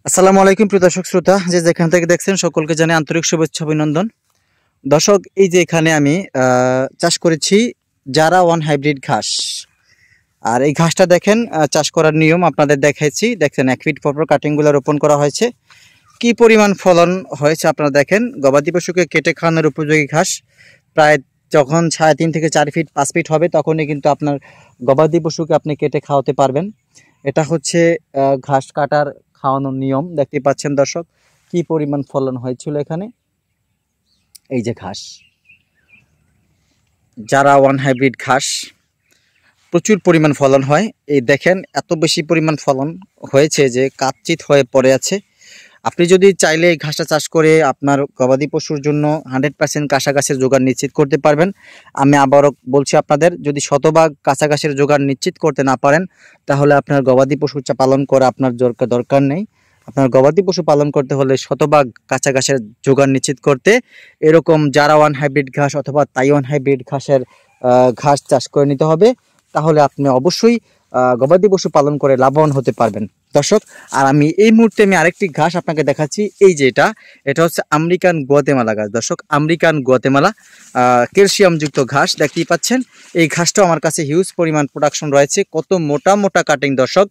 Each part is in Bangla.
আসসালামু আলাইকুম প্রিয় দর্শক শ্রোতা, যে যেখান থেকে দেখছেন সকলকে জানাই আন্তরিক শুভেচ্ছা অভিনন্দন। দর্শক, এই যে এখানে আমি চাষ করেছি জারা ওয়ান হাইব্রিড ঘাস। আর এই ঘাসটা দেখেন, চাষ করার নিয়ম আপনাদের দেখাইছি। দেখছেন 1 ফিট পরপর কাটিংগুলো রোপণ করা হয়েছে। কি পরিমাণ ফলন হয়েছে আপনারা দেখেন। গবাদি পশুকে কেটে খাওয়ানোর উপযোগী ঘাস। প্রায় যখন 3.5 থেকে 4 ফিট 5 ফিট হবে তখনই কিন্তু আপনার গবাদি পশুকে আপনি কেটে খাওয়াতে পারবেন। এটা হচ্ছে ঘাস কাটার খাওয়ানোর নিয়ম। দেখতে পাচ্ছেন দর্শক, কি পরিমাণ ফলন হয়েছিল এখানে। এই যে ঘাস, জারা ওয়ান হাইব্রিড ঘাস, প্রচুর পরিমাণ ফলন হয়। এই দেখেন, এত বেশি পরিমাণ ফলন হয়েছে যে কাচ্চিত হয়ে পড়ে আছে। আপনি যদি চাইলে এই ঘাসটা চাষ করে আপনার গবাদি পশুর জন্য 100% কাঁচা ঘাসের জোগান নিশ্চিত করতে পারবেন। আমি আবারও বলছি আপনাদের, যদি শতভাগ কাঁচা ঘাসের জোগান নিশ্চিত করতে না পারেন তাহলে আপনার গবাদি পশু পালন করা আপনার দরকার নেই। আপনার গবাদি পশু পালন করতে হলে শতভাগ কাঁচা ঘাসের জোগান নিশ্চিত করতে এরকম জারা ওয়ান হাইব্রিড ঘাস অথবা তাইওয়ান হাইব্রিড ঘাসের ঘাস চাষ করে নিতে হবে। তাহলে আপনি অবশ্যই গবাদি পশু পালন করে লাভবান হতে পারবেন দর্শক। আর আমি এই মুহূর্তে আরেকটি ঘাস আপনাকে দেখাচ্ছি। এই যে এটা হচ্ছে আমেরিকান গুয়াতেমালা ঘাস দর্শক। আমেরিকান গুয়াতেমালা ক্যালসিয়ামযুক্ত ঘাস দেখতেই পাচ্ছেন। এই ঘাসটাও আমার কাছে হিউজ পরিমাণ প্রোডাকশন রয়েছে। কত মোটা মোটা কাটিং দর্শক,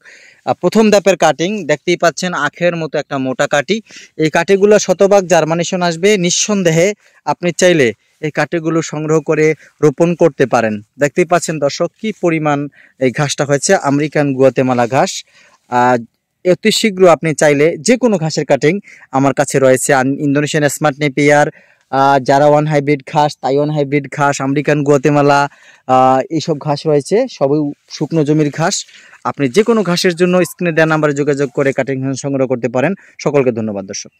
প্রথম ধাপের কাটিং দেখতেই পাচ্ছেন, আখের মতো একটা মোটা কাটি। এই কাটিগুলো শতভাগ জার্মানেশন আসবে। নিঃসন্দেহে আপনি চাইলে এই কাটিগুলো সংগ্রহ করে রোপণ করতে পারেন। দেখতেই পাচ্ছেন দর্শক, কি পরিমাণ এই ঘাসটা হয়েছে। আমেরিকান গুয়াতেমালা ঘাস। অতি শীঘ্র আপনি চাইলে যে কোনো ঘাসের কাটিং আমার কাছে রয়েছে। Indonesian smart Napier, Zara one hybrid ঘাস, তাইওয়ান হাইব্রিড ঘাস, আমেরিকান গুয়াতেমালা, এইসব ঘাস রয়েছে। সবই শুকনো জমির ঘাস। আপনি যে কোনো ঘাসের জন্য স্ক্রিনে দেওয়া নাম্বারে যোগাযোগ করে কাটিং সংগ্রহ করতে পারেন। সকলকে ধন্যবাদ দর্শক।